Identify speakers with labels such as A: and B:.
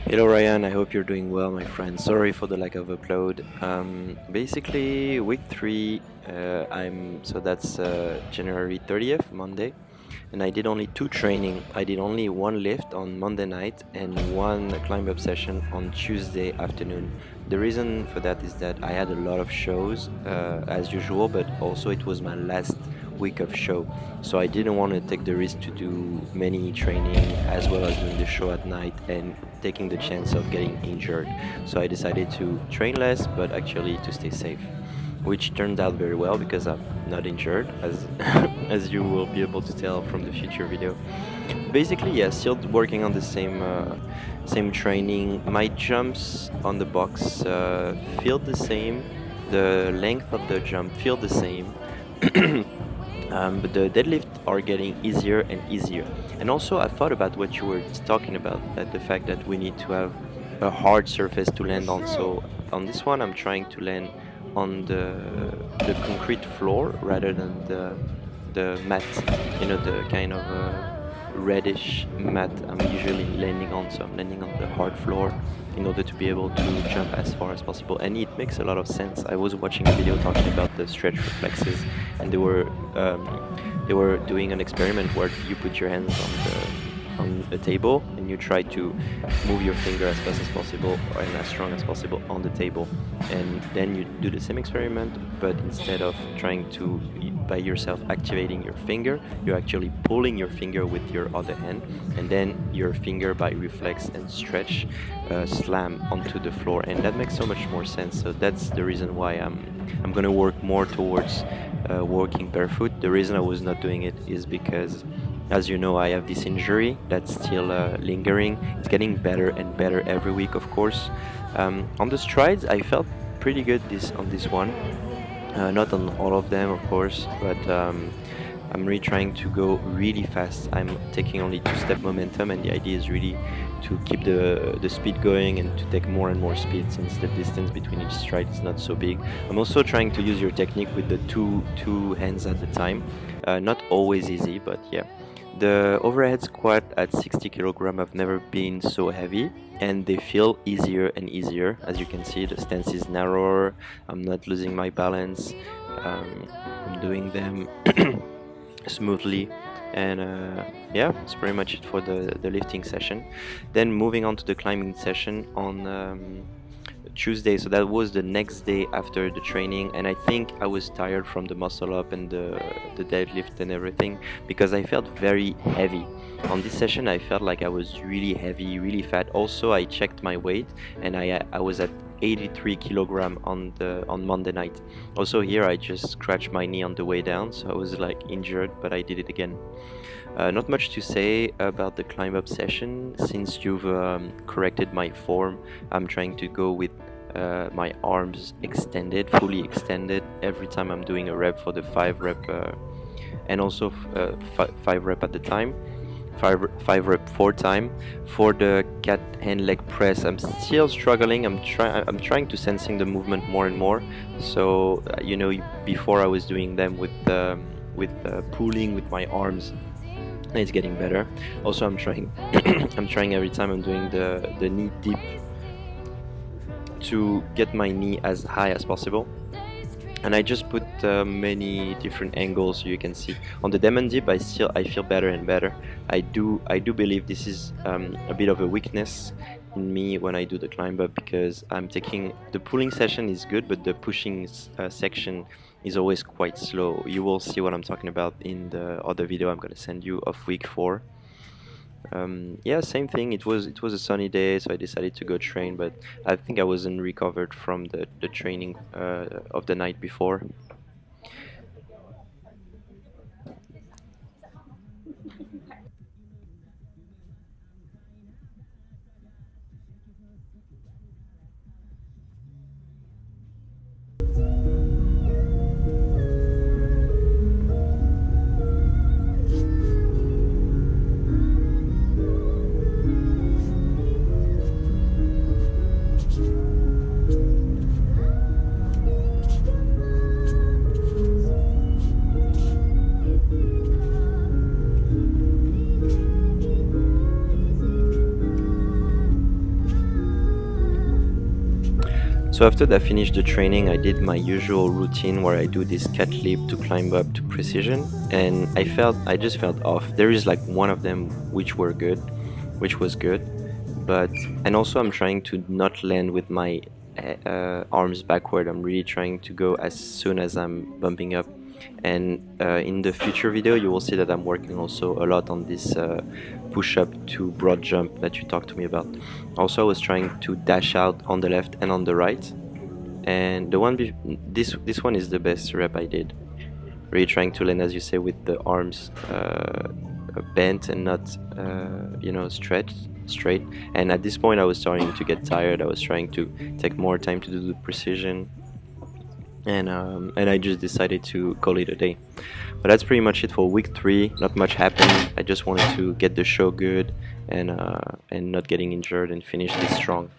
A: Hello Ryan, I hope you're doing well, my friend. Sorry for the lack of upload. Basically, week three, that's January 30th, Monday, and I did only two training. I did only one lift on Monday night and one climb up session on Tuesday afternoon. The reason for that is that I had a lot of shows as usual, but also it was my last week of show, so I didn't want to take the risk to do many training as well as doing the show at night and taking the chance of getting injured. So I decided to train less, but actually to stay safe, which turned out very well because I'm not injured, as as you will be able to tell from the future video. Basically, yeah, still working on the same training. My jumps on the box feel the same. The length of the jump feel the same. But the deadlift are getting easier and easier. And also, I thought about what you were talking about, that the fact that we need to have a hard surface to land on. So on this one, I'm trying to land on the concrete floor rather than the mat, the kind of reddish mat I'm usually landing on. So I'm landing on the hard floor in order to be able to jump as far as possible. And it makes a lot of sense. I was watching a video talking about the stretch reflexes, and they were doing an experiment where you put your hands on a table and you try to move your finger as fast as possible and as strong as possible on the table, and then you do the same experiment, but instead of trying to by yourself activating your finger, you're actually pulling your finger with your other hand, and then your finger by reflex and stretch slam onto the floor, and that makes so much more sense. So that's the reason why I'm gonna work more towards working barefoot. The reason I was not doing it is because, as you know, I have this injury that's still lingering. It's getting better and better every week, of course. On the strides, I felt pretty good on this one. Not on all of them, of course, but I'm really trying to go really fast. I'm taking only two-step momentum, and the idea is really to keep the speed going and to take more and more speed since the distance between each stride is not so big. I'm also trying to use your technique with the two hands at the time. Not always easy, but yeah. The overhead squat at 60 kg have never been so heavy, and they feel easier and easier. As you can see, the stance is narrower. I'm not losing my balance. I'm doing them smoothly, and yeah, it's pretty much it for the lifting session. Then moving on to the climbing session on Tuesday. So that was the next day after the training, and I think I was tired from the muscle up and the deadlift and everything, because I felt very heavy. On this session I felt like I was really heavy, really fat. Also, I checked my weight, and I was at 83 kilogram on Monday night. Also here I just scratched my knee on the way down, so I was like injured, but I did it again. Not much to say about the climb up session. Since you've corrected my form, I'm trying to go with my arms extended, fully extended, every time I'm doing a rep for the 5 rep, and also 5 rep at the time. 5 rep 4 time. For the cat hand leg press, I'm still struggling. I'm trying to sensing the movement more and more. So before I was doing them with pulling with my arms. It's getting better. Also, I'm trying I'm trying every time I'm doing the knee dip to get my knee as high as possible. And I just put many different angles, so you can see on the demon dip I feel better and better. I do believe this is a bit of a weakness in me when I do the climb up, because I'm taking the pulling session is good, but the pushing section is always quite slow. You will see what I'm talking about in the other video I'm gonna send you of week 4. Yeah, same thing. It was a sunny day, so I decided to go train, but I think I wasn't recovered from the training of the night before. So after that, I finished the training, I did my usual routine where I do this cat leap to climb up to precision, and I just felt off. There is like one of them which was good, but and also I'm trying to not land with my arms backward. I'm really trying to go as soon as I'm bumping up. And in the future video, you will see that I'm working also a lot on this push-up to broad jump that you talked to me about. Also, I was trying to dash out on the left and on the right, and this one is the best rep I did. Really trying to land, as you say, with the arms bent and not stretched straight. And at this point, I was starting to get tired. I was trying to take more time to do the precision, and I just decided to call it a day. But that's pretty much it for week 3. Not much happened. I just wanted to get the show good and not getting injured and finish this strong.